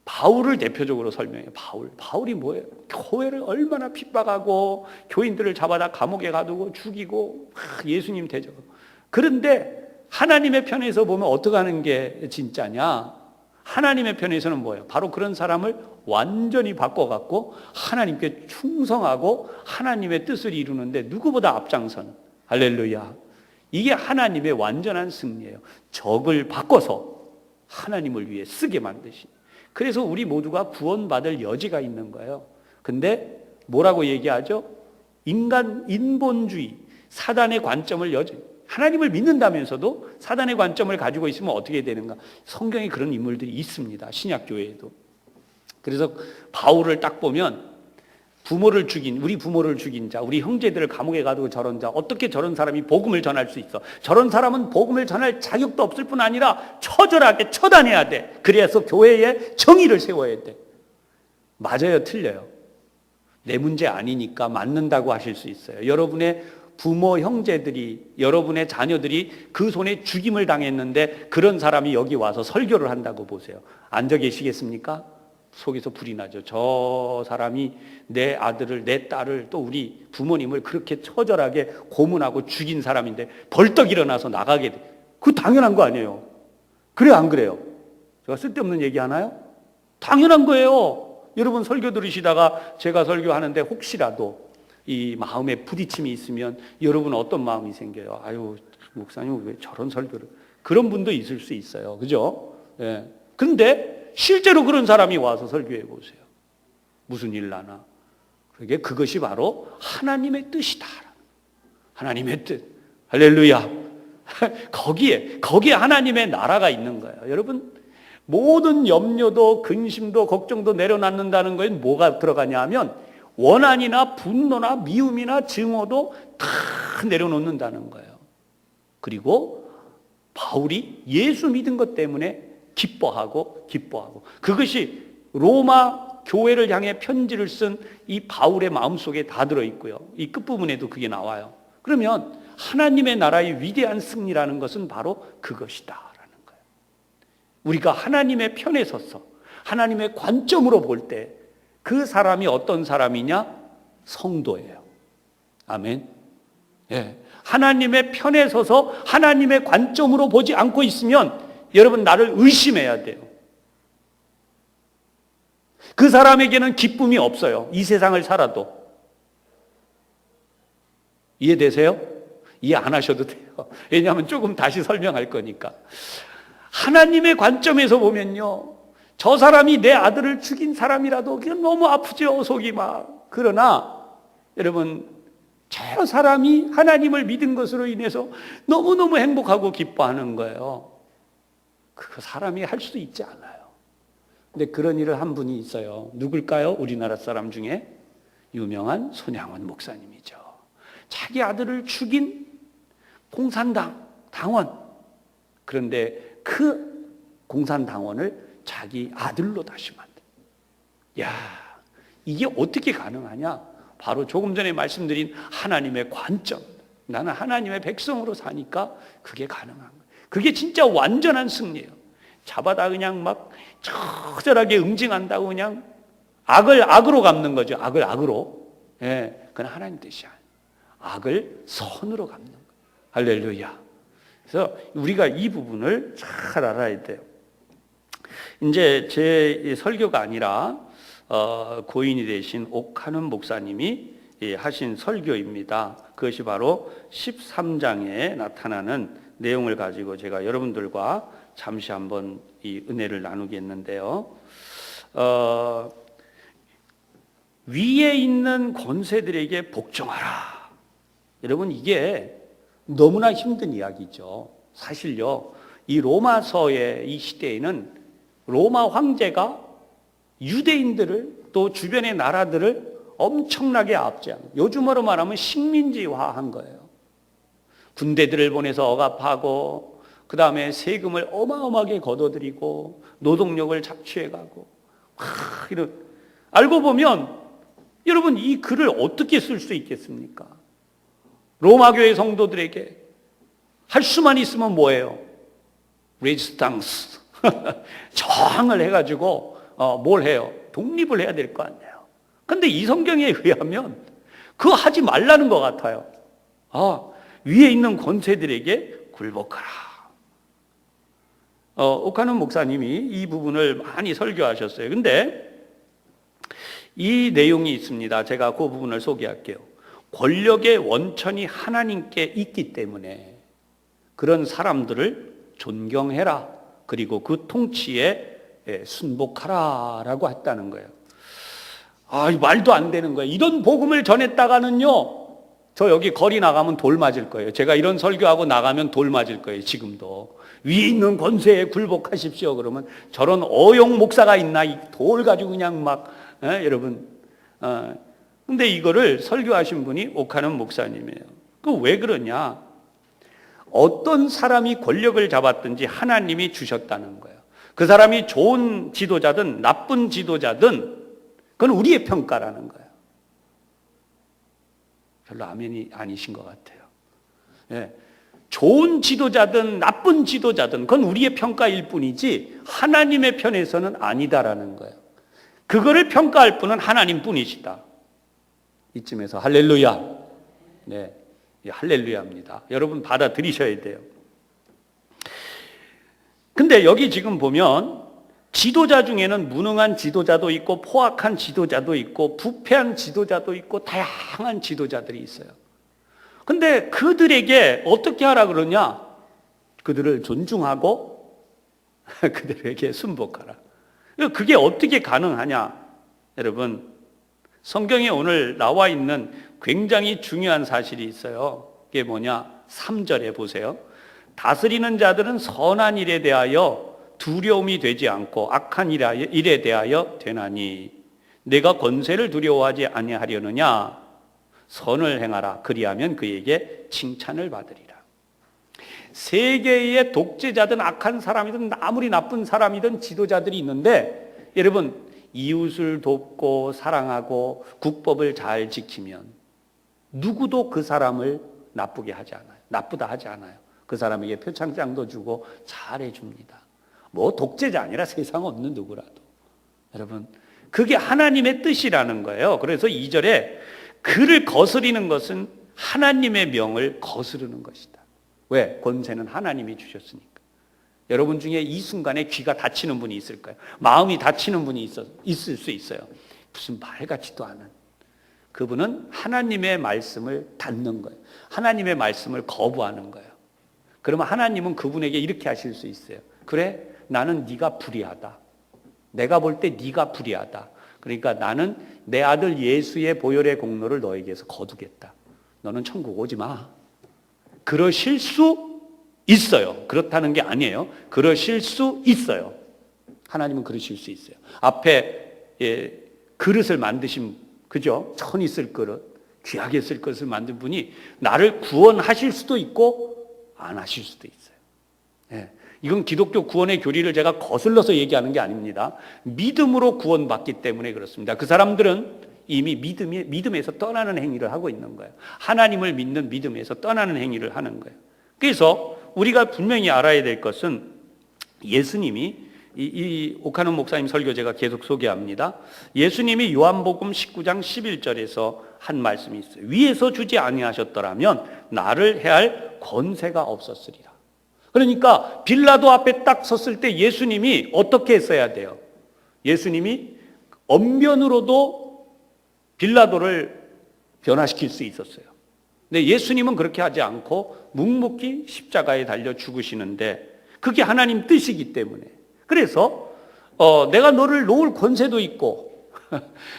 바울을 대표적으로 설명해요. 바울이 뭐예요? 교회를 얼마나 핍박하고 교인들을 잡아다 감옥에 가두고 죽이고 예수님 대적하고. 그런데 하나님의 편에서 보면 어떻게 하는 게 진짜냐? 하나님의 편에서는 뭐예요? 바로 그런 사람을 완전히 바꿔갖고 하나님께 충성하고 하나님의 뜻을 이루는데 누구보다 앞장서는, 할렐루야. 이게 하나님의 완전한 승리예요. 적을 바꿔서 하나님을 위해 쓰게 만드신. 그래서 우리 모두가 구원받을 여지가 있는 거예요. 근데 뭐라고 얘기하죠? 인본주의, 사단의 관점을 하나님을 믿는다면서도 사단의 관점을 가지고 있으면 어떻게 되는가? 성경에 그런 인물들이 있습니다. 신약교회에도. 그래서 바울을 딱 보면 우리 부모를 죽인 자, 우리 형제들을 감옥에 가두고 저런 자, 어떻게 저런 사람이 복음을 전할 수 있어? 저런 사람은 복음을 전할 자격도 없을 뿐 아니라 처절하게 처단해야 돼. 그래서 교회에 정의를 세워야 돼. 맞아요, 틀려요? 내 문제 아니니까 맞는다고 하실 수 있어요. 여러분의 부모, 형제들이, 여러분의 자녀들이 그 손에 죽임을 당했는데 그런 사람이 여기 와서 설교를 한다고 보세요. 앉아 계시겠습니까? 속에서 불이 나죠. 저 사람이 내 아들을, 내 딸을, 또 우리 부모님을 그렇게 처절하게 고문하고 죽인 사람인데 벌떡 일어나서 나가게 돼. 그거 당연한 거 아니에요? 그래요, 안 그래요? 제가 쓸데없는 얘기 하나요? 당연한 거예요. 여러분 설교 들으시다가 제가 설교하는데 혹시라도 이 마음에 부딪힘이 있으면 여러분 어떤 마음이 생겨요? 아유, 목사님 왜 저런 설교를? 그런 분도 있을 수 있어요. 그죠? 예. 근데 실제로 그런 사람이 와서 설교해 보세요. 무슨 일 나나? 그것이 바로 하나님의 뜻이다. 하나님의 뜻. 할렐루야. 거기에 하나님의 나라가 있는 거예요. 여러분, 모든 염려도 근심도 걱정도 내려놓는다는 거에 뭐가 들어가냐 하면 원한이나 분노나 미움이나 증오도 다 내려놓는다는 거예요. 그리고 바울이 예수 믿은 것 때문에 기뻐하고 그것이 로마 교회를 향해 편지를 쓴 이 바울의 마음속에 다 들어있고요. 이 끝부분에도 그게 나와요. 그러면 하나님의 나라의 위대한 승리라는 것은 바로 그것이다라는 거예요. 우리가 하나님의 편에 서서 하나님의 관점으로 볼 때 그 사람이 어떤 사람이냐? 성도예요. 아멘. 예. 하나님의 편에 서서 하나님의 관점으로 보지 않고 있으면 여러분 나를 의심해야 돼요. 그 사람에게는 기쁨이 없어요. 이 세상을 살아도. 이해되세요? 이해 안 하셔도 돼요. 왜냐하면 조금 다시 설명할 거니까. 하나님의 관점에서 보면요, 저 사람이 내 아들을 죽인 사람이라도 그냥 너무 아프죠, 속이 막. 그러나 여러분, 저 사람이 하나님을 믿은 것으로 인해서 너무너무 행복하고 기뻐하는 거예요. 그 사람이 할 수 있지 않아요. 근데 그런 일을 한 분이 있어요. 누굴까요? 우리나라 사람 중에 유명한 손양원 목사님이죠. 자기 아들을 죽인 공산당 당원. 그런데 그 공산당원을 자기 아들로 다시 만든. 야, 이게 어떻게 가능하냐? 바로 조금 전에 말씀드린 하나님의 관점. 나는 하나님의 백성으로 사니까 그게 가능한 거예요. 그게 진짜 완전한 승리예요. 잡아다 그냥 막 처절하게 응징한다고 그냥 악을 악으로 갚는 거죠. 악을 악으로. 예, 그건 하나님 뜻이 아니에요. 악을 선으로 갚는 거예요. 할렐루야. 그래서 우리가 이 부분을 잘 알아야 돼요. 이제 제 설교가 아니라 고인이 되신 옥하는 목사님이 하신 설교입니다. 그것이 바로 13장에 나타나는 내용을 가지고 제가 여러분들과 잠시 한번 이 은혜를 나누겠는데요. 위에 있는 권세들에게 복종하라. 여러분, 이게 너무나 힘든 이야기죠. 사실요, 이 로마서의 이 시대에는 로마 황제가 유대인들을 또 주변의 나라들을 엄청나게 압제한, 요즘으로 말하면 식민지화한 거예요. 군대들을 보내서 억압하고 그 다음에 세금을 어마어마하게 걷어들이고 노동력을 착취해가고 이런. 알고 보면 여러분 이 글을 어떻게 쓸 수 있겠습니까? 로마 교회 성도들에게 할 수만 있으면 뭐예요? 레지스탕스 저항을 해가지고 뭘 해요? 독립을 해야 될 거 아니에요. 근데 이 성경에 의하면 그거 하지 말라는 것 같아요. 위에 있는 권세들에게 굴복하라. 오카는 목사님이 이 부분을 많이 설교하셨어요. 근데 이 내용이 있습니다. 제가 그 부분을 소개할게요. 권력의 원천이 하나님께 있기 때문에 그런 사람들을 존경해라. 그리고 그 통치에 순복하라라고 했다는 거예요. 말도 안 되는 거예요. 이런 복음을 전했다가는요, 저 여기 거리 나가면 돌 맞을 거예요. 제가 이런 설교하고 나가면 돌 맞을 거예요. 지금도 위에 있는 권세에 굴복하십시오. 그러면 저런 어용 목사가 있나? 이 돌 가지고 그냥 막 여러분. 근데 이거를 설교하신 분이 오카는 목사님이에요. 그 왜 그러냐? 어떤 사람이 권력을 잡았든지 하나님이 주셨다는 거예요. 그 사람이 좋은 지도자든 나쁜 지도자든 그건 우리의 평가라는 거예요. 별로 아멘이 아니신 것 같아요. 예. 좋은 지도자든 나쁜 지도자든 그건 우리의 평가일 뿐이지 하나님의 편에서는 아니다라는 거예요. 그거를 평가할 분은 하나님 뿐이시다. 이쯤에서 할렐루야. 네, 할렐루야입니다. 여러분 받아들이셔야 돼요. 근데 여기 지금 보면 지도자 중에는 무능한 지도자도 있고 포악한 지도자도 있고 부패한 지도자도 있고 다양한 지도자들이 있어요. 근데 그들에게 어떻게 하라 그러냐? 그들을 존중하고 그들에게 순복하라. 그게 어떻게 가능하냐? 여러분, 성경에 오늘 나와 있는 굉장히 중요한 사실이 있어요. 그게 뭐냐? 3절에 보세요. 다스리는 자들은 선한 일에 대하여 두려움이 되지 않고 악한 일에 대하여 되나니 내가 권세를 두려워하지 아니하려느냐? 선을 행하라. 그리하면 그에게 칭찬을 받으리라. 세계의 독재자든 악한 사람이든 아무리 나쁜 사람이든 지도자들이 있는데 여러분 이웃을 돕고 사랑하고 국법을 잘 지키면 누구도 그 사람을 나쁘게 하지 않아요. 나쁘다 하지 않아요. 그 사람에게 표창장도 주고 잘해줍니다. 뭐 독재자 아니라 세상 없는 누구라도. 여러분 그게 하나님의 뜻이라는 거예요. 그래서 2절에 그를 거스리는 것은 하나님의 명을 거스르는 것이다. 왜? 권세는 하나님이 주셨으니까. 여러분 중에 이 순간에 귀가 닫히는 분이 있을까요? 마음이 닫히는 분이 있을 수 있어요. 무슨 말 같지도 않은. 그분은 하나님의 말씀을 닫는 거예요. 하나님의 말씀을 거부하는 거예요. 그러면 하나님은 그분에게 이렇게 하실 수 있어요. 그래, 나는 네가 불의하다. 내가 볼 때 네가 불의하다. 그러니까 나는 내 아들 예수의 보혈의 공로를 너에게서 거두겠다. 너는 천국 오지 마. 그러실 수 있어요. 그렇다는 게 아니에요. 그러실 수 있어요. 하나님은 그러실 수 있어요. 앞에 그릇을 만드신, 그죠? 천이 쓸 그릇, 귀하게 쓸 것을 만든 분이 나를 구원하실 수도 있고 안 하실 수도 있어요. 예. 이건 기독교 구원의 교리를 제가 거슬러서 얘기하는 게 아닙니다. 믿음으로 구원받기 때문에 그렇습니다. 그 사람들은 이미 믿음에서 떠나는 행위를 하고 있는 거예요. 하나님을 믿는 믿음에서 떠나는 행위를 하는 거예요. 그래서 우리가 분명히 알아야 될 것은 예수님이 이 오카는 목사님 설교 제가 계속 소개합니다. 예수님이 요한복음 19장 11절에서 한 말씀이 있어요. 위에서 주지 아니하셨더라면 나를 해할 권세가 없었으리라. 그러니까 빌라도 앞에 딱 섰을 때 예수님이 어떻게 했어야 돼요? 예수님이 언변으로도 빌라도를 변화시킬 수 있었어요. 근데 예수님은 그렇게 하지 않고 묵묵히 십자가에 달려 죽으시는데 그게 하나님 뜻이기 때문에. 그래서 내가 너를 놓을 권세도 있고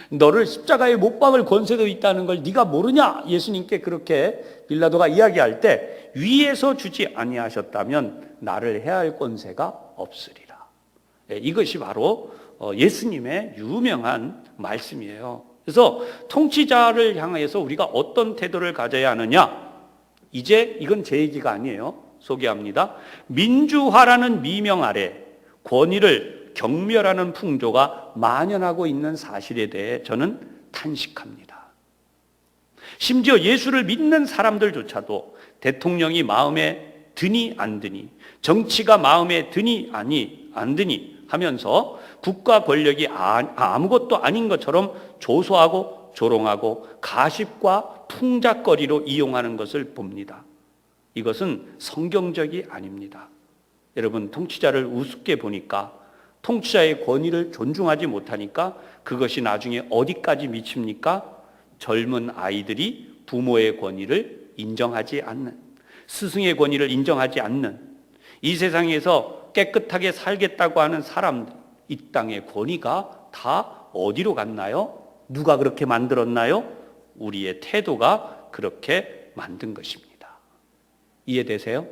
너를 십자가에 못 박을 권세도 있다는 걸 네가 모르냐? 예수님께 그렇게 빌라도가 이야기할 때 위에서 주지 아니하셨다면 나를 해할 권세가 없으리라. 이것이 바로 예수님의 유명한 말씀이에요. 그래서 통치자를 향해서 우리가 어떤 태도를 가져야 하느냐? 이제 이건 제 얘기가 아니에요. 소개합니다. 민주화라는 미명 아래 권위를 경멸하는 풍조가 만연하고 있는 사실에 대해 저는 탄식합니다. 심지어 예수를 믿는 사람들조차도 대통령이 마음에 드니 안 드니, 정치가 마음에 드니 안 드니 하면서 국가 권력이 아무것도 아닌 것처럼 조소하고 조롱하고 가십과 풍작거리로 이용하는 것을 봅니다. 이것은 성경적이 아닙니다. 여러분, 통치자를 우습게 보니까, 통치자의 권위를 존중하지 못하니까 그것이 나중에 어디까지 미칩니까? 젊은 아이들이 부모의 권위를 인정하지 않는, 스승의 권위를 인정하지 않는, 이 세상에서 깨끗하게 살겠다고 하는 사람들, 이 땅의 권위가 다 어디로 갔나요? 누가 그렇게 만들었나요? 우리의 태도가 그렇게 만든 것입니다. 이해되세요?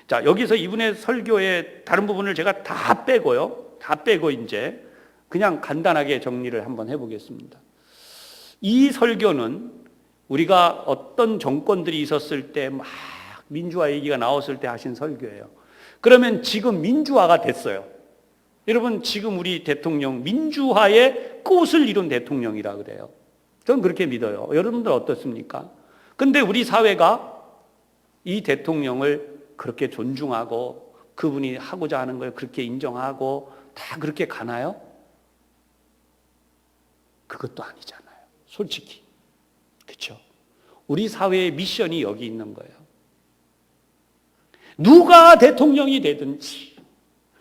자, 여기서 이분의 설교의 다른 부분을 제가 다 빼고요. 다 빼고 이제 그냥 간단하게 정리를 한번 해보겠습니다. 이 설교는 우리가 어떤 정권들이 있었을 때 막 민주화 얘기가 나왔을 때 하신 설교예요. 그러면 지금 민주화가 됐어요. 여러분, 지금 우리 대통령 민주화의 꽃을 이룬 대통령이라 그래요. 저는 그렇게 믿어요. 여러분들 어떻습니까? 근데 우리 사회가 이 대통령을 그렇게 존중하고 그분이 하고자 하는 걸 그렇게 인정하고 다 그렇게 가나요? 그것도 아니잖아요. 솔직히. 그렇죠? 우리 사회의 미션이 여기 있는 거예요. 누가 대통령이 되든지,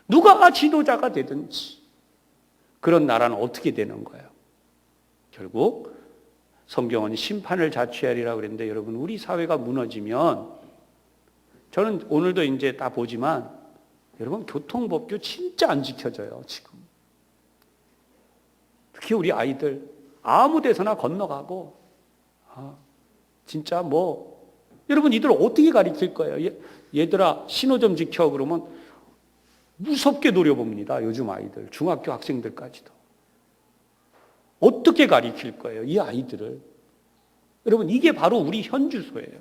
누가 지도자가 되든지 그런 나라는 어떻게 되는 거예요? 결국 성경은 심판을 자취하리라고 그랬는데, 여러분, 우리 사회가 무너지면, 저는 오늘도 이제 다 보지만, 여러분, 교통법규 진짜 안 지켜져요, 지금. 특히 우리 아이들 아무 데서나 건너가고, 진짜 여러분, 이들 어떻게 가르칠 거예요? 얘들아, 신호 좀 지켜 그러면 무섭게 노려봅니다, 요즘 아이들, 중학교 학생들까지도. 어떻게 가르칠 거예요, 이 아이들을? 여러분, 이게 바로 우리 현주소예요.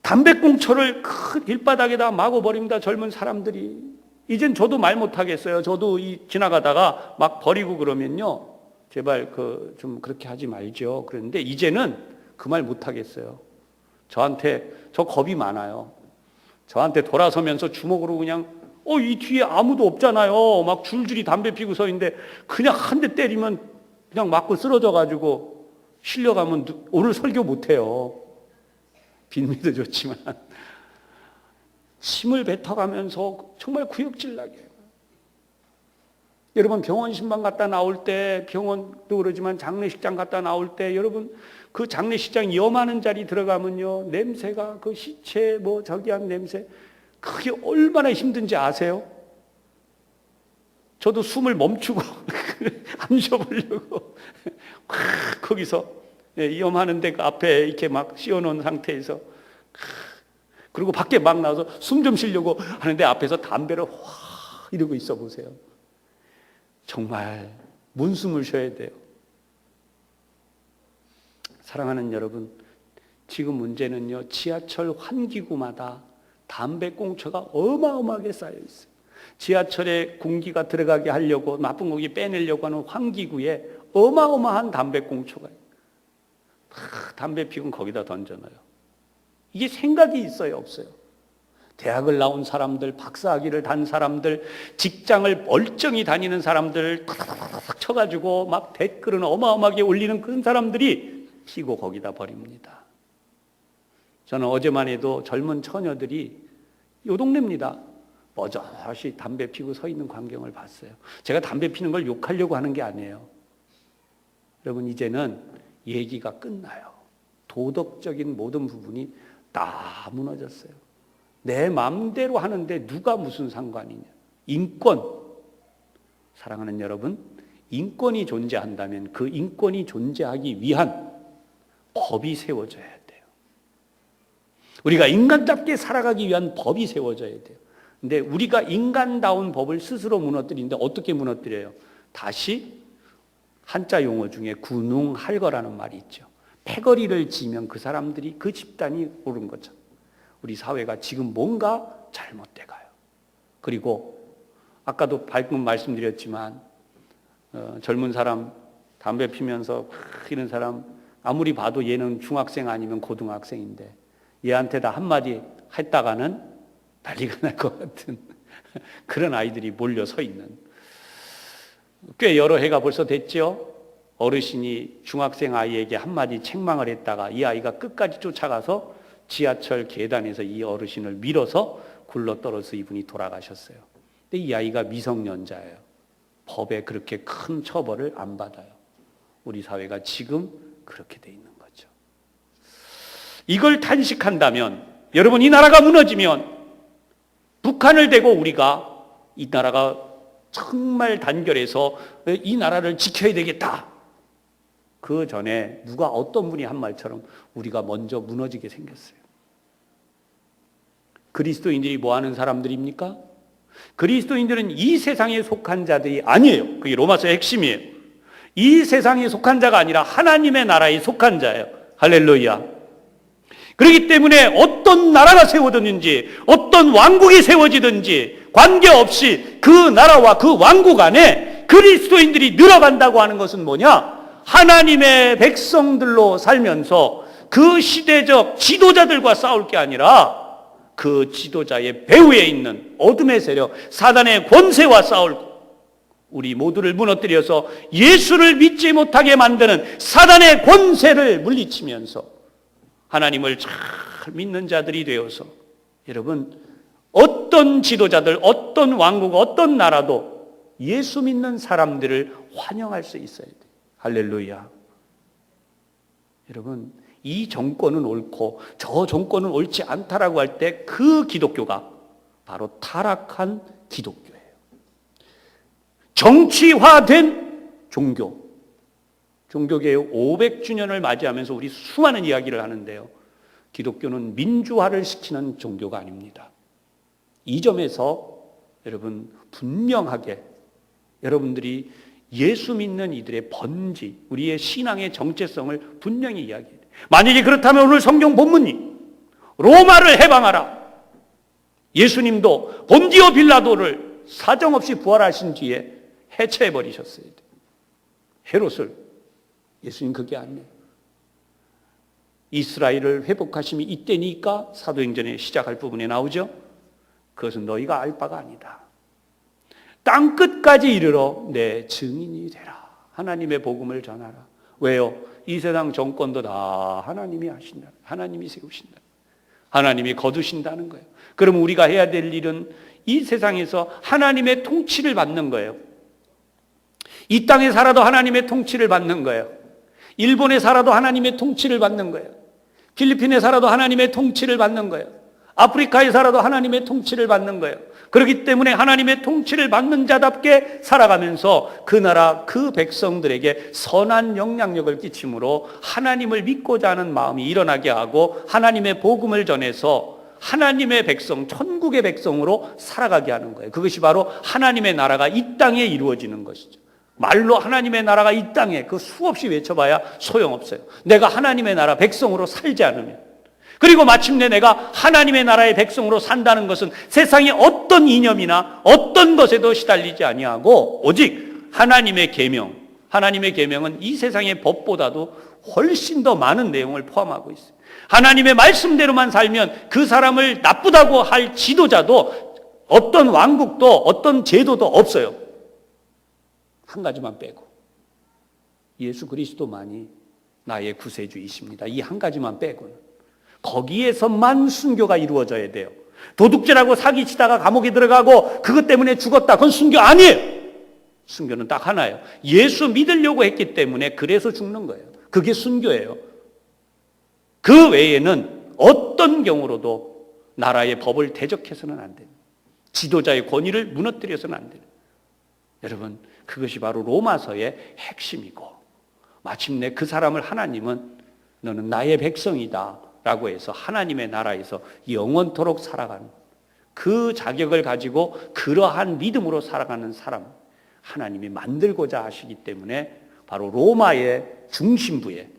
담배꽁초를 큰 길바닥에다 마구 버립니다, 젊은 사람들이. 이젠 저도 말 못하겠어요. 저도 지나가다가 막 버리고 그러면요, 제발 좀 그렇게 하지 말죠. 그런데 이제는 그 말 못하겠어요. 저 겁이 많아요. 저한테 돌아서면서 주먹으로 그냥, 이 뒤에 아무도 없잖아요. 막 줄줄이 담배 피고 서 있는데 그냥 한 대 때리면 그냥 맞고 쓰러져가지고 실려가면 오늘 설교 못해요. 빈미도 좋지만 침을 뱉어가면서 정말 구역질나게. 여러분, 병원 신방 갔다 나올 때, 병원도 그러지만 장례식장 갔다 나올 때, 여러분, 그 장례식장 염하는 자리 들어가면요, 냄새가, 그 시체 저기 한 냄새, 그게 얼마나 힘든지 아세요? 저도 숨을 멈추고 안 쉬어보려고 거기서 염하는데 그 앞에 이렇게 막 씌워놓은 상태에서, 그리고 밖에 막 나와서 숨 좀 쉬려고 하는데 앞에서 담배를 확 이러고 있어 보세요. 정말 문숨을 쉬어야 돼요. 사랑하는 여러분, 지금 문제는요, 지하철 환기구마다 담배꽁초가 어마어마하게 쌓여 있어요. 지하철에 공기가 들어가게 하려고, 나쁜 공기 빼내려고 하는 환기구에 어마어마한 담배꽁초가 있어요. 담배 피우면 거기다 던져놔요. 이게 생각이 있어요, 없어요? 대학을 나온 사람들, 박사학위를 단 사람들, 직장을 멀쩡히 다니는 사람들 탁탁탁 쳐가지고 막 댓글은 어마어마하게 올리는 그런 사람들이 피고 거기다 버립니다. 저는 어제만 해도 젊은 처녀들이 요 동네입니다. 버젓이 담배 피고 서 있는 광경을 봤어요. 제가 담배 피는 걸 욕하려고 하는 게 아니에요. 여러분, 이제는 얘기가 끝나요. 도덕적인 모든 부분이 다 무너졌어요. 내 마음대로 하는데 누가 무슨 상관이냐. 인권. 사랑하는 여러분, 인권이 존재한다면 그 인권이 존재하기 위한 법이 세워져야 돼요. 우리가 인간답게 살아가기 위한 법이 세워져야 돼요. 근데 우리가 인간다운 법을 스스로 무너뜨리는데 어떻게 무너뜨려요? 다시 한자 용어 중에 군웅할거라는 말이 있죠. 패거리를 지면 그 사람들이, 그 집단이 옳은 거죠. 우리 사회가 지금 뭔가 잘못돼 가요. 그리고 아까도 방금 말씀드렸지만 젊은 사람 담배 피면서 이런 사람 아무리 봐도 얘는 중학생 아니면 고등학생인데 얘한테 다 한마디 했다가는 난리가 날 것 같은 그런 아이들이 몰려 서 있는, 꽤 여러 해가 벌써 됐죠. 어르신이 중학생 아이에게 한마디 책망을 했다가 이 아이가 끝까지 쫓아가서 지하철 계단에서 이 어르신을 밀어서 굴러떨어서 이분이 돌아가셨어요. 근데 이 아이가 미성년자예요. 법에 그렇게 큰 처벌을 안 받아요. 우리 사회가 지금 그렇게 돼 있는 거죠. 이걸 탄식한다면, 여러분, 이 나라가 무너지면 북한을 대고 우리가 이 나라가 정말 단결해서 이 나라를 지켜야 되겠다. 그 전에 누가 어떤 분이 한 말처럼 우리가 먼저 무너지게 생겼어요. 그리스도인들이 뭐 하는 사람들입니까? 그리스도인들은 이 세상에 속한 자들이 아니에요. 그게 로마서의 핵심이에요. 이 세상에 속한 자가 아니라 하나님의 나라에 속한 자예요. 할렐루야. 그렇기 때문에 어떤 나라가 세워졌는지, 어떤 왕국이 세워지든지 관계없이 그 나라와 그 왕국 안에 그리스도인들이 늘어간다고 하는 것은 뭐냐? 하나님의 백성들로 살면서 그 시대적 지도자들과 싸울 게 아니라 그 지도자의 배후에 있는 어둠의 세력, 사단의 권세와 싸울, 우리 모두를 무너뜨려서 예수를 믿지 못하게 만드는 사단의 권세를 물리치면서 하나님을 잘 믿는 자들이 되어서, 여러분, 어떤 지도자들, 어떤 왕국, 어떤 나라도 예수 믿는 사람들을 환영할 수 있어야 돼요. 할렐루야. 여러분, 이 정권은 옳고 저 정권은 옳지 않다라고 할 때 그 기독교가 바로 타락한 기독교예요. 정치화된 종교. 종교개혁 500주년을 맞이하면서 우리 수많은 이야기를 하는데요. 기독교는 민주화를 시키는 종교가 아닙니다. 이 점에서 여러분 분명하게 여러분들이 예수 믿는 이들의 본질, 우리의 신앙의 정체성을 분명히 이야기해요. 만약에 그렇다면 오늘 성경 본문이 로마를 해방하라. 예수님도 본디오 빌라도를 사정없이 부활하신 뒤에 해체해버리셨어야 돼요. 헤롯을. 예수님 그게 아니에요. 이스라엘을 회복하심이 이때니까 사도행전에 시작할 부분에 나오죠. 그것은 너희가 알 바가 아니다. 땅끝까지 이르러 내 증인이 되라. 하나님의 복음을 전하라. 왜요? 이 세상 정권도 다 하나님이 하신다. 하나님이 세우신다. 하나님이 거두신다는 거예요. 그럼 우리가 해야 될 일은 이 세상에서 하나님의 통치를 받는 거예요. 이 땅에 살아도 하나님의 통치를 받는 거예요. 일본에 살아도 하나님의 통치를 받는 거예요. 필리핀에 살아도 하나님의 통치를 받는 거예요. 아프리카에 살아도 하나님의 통치를 받는 거예요. 그렇기 때문에 하나님의 통치를 받는 자답게 살아가면서 그 나라, 그 백성들에게 선한 영향력을 끼침으로 하나님을 믿고자 하는 마음이 일어나게 하고 하나님의 복음을 전해서 하나님의 백성, 천국의 백성으로 살아가게 하는 거예요. 그것이 바로 하나님의 나라가 이 땅에 이루어지는 것이죠. 말로 하나님의 나라가 이 땅에 그 수없이 외쳐봐야 소용없어요. 내가 하나님의 나라 백성으로 살지 않으면. 그리고 마침내 내가 하나님의 나라의 백성으로 산다는 것은 세상의 어떤 이념이나 어떤 것에도 시달리지 아니하고 오직 하나님의 계명, 하나님의 계명은 이 세상의 법보다도 훨씬 더 많은 내용을 포함하고 있어요. 하나님의 말씀대로만 살면 그 사람을 나쁘다고 할 지도자도 어떤 왕국도 어떤 제도도 없어요. 한 가지만 빼고 예수 그리스도만이 나의 구세주이십니다. 이 한 가지만 빼고는 거기에서만 순교가 이루어져야 돼요. 도둑질하고 사기치다가 감옥에 들어가고 그것 때문에 죽었다. 그건 순교 아니에요. 순교는 딱 하나예요. 예수 믿으려고 했기 때문에 그래서 죽는 거예요. 그게 순교예요. 그 외에는 어떤 경우로도 나라의 법을 대적해서는 안 됩니다. 지도자의 권위를 무너뜨려서는 안 돼요. 여러분, 그것이 바로 로마서의 핵심이고 마침내 그 사람을 하나님은 너는 나의 백성이다 라고 해서 하나님의 나라에서 영원토록 살아가는 그 자격을 가지고 그러한 믿음으로 살아가는 사람 하나님이 만들고자 하시기 때문에 바로 로마의 중심부에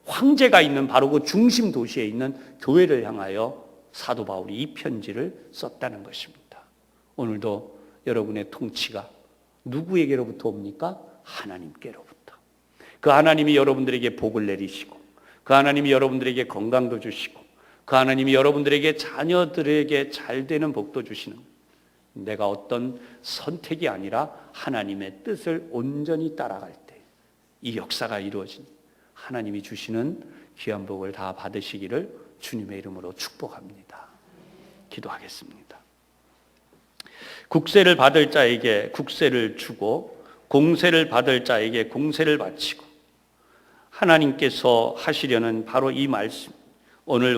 황제가 있는 바로 그 중심 도시에 있는 교회를 향하여 사도 바울이 이 편지를 썼다는 것입니다. 오늘도 여러분의 통치가 누구에게로부터 옵니까? 하나님께로부터. 그 하나님이 여러분들에게 복을 내리시고, 그 하나님이 여러분들에게 건강도 주시고, 그 하나님이 여러분들에게 자녀들에게 잘 되는 복도 주시는, 내가 어떤 선택이 아니라 하나님의 뜻을 온전히 따라갈 때 이 역사가 이루어진 하나님이 주시는 귀한 복을 다 받으시기를 주님의 이름으로 축복합니다. 기도하겠습니다. 국세를 받을 자에게 국세를 주고 공세를 받을 자에게 공세를 바치고, 하나님께서 하시려는 바로 이 말씀, 오늘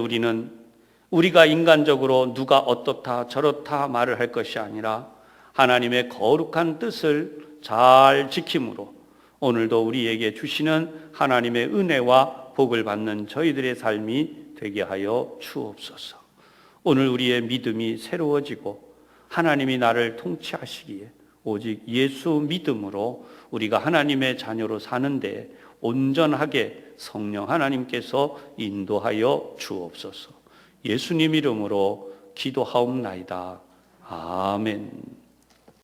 우리가 인간적으로 누가 어떻다 저렇다 말을 할 것이 아니라 하나님의 거룩한 뜻을 잘 지킴으로 오늘도 우리에게 주시는 하나님의 은혜와 복을 받는 저희들의 삶이 되게 하여 주옵소서. 오늘 우리의 믿음이 새로워지고 하나님이 나를 통치하시기에 오직 예수 믿음으로 우리가 하나님의 자녀로 사는데 온전하게 성령 하나님께서 인도하여 주옵소서. 예수님 이름으로 기도하옵나이다. 아멘.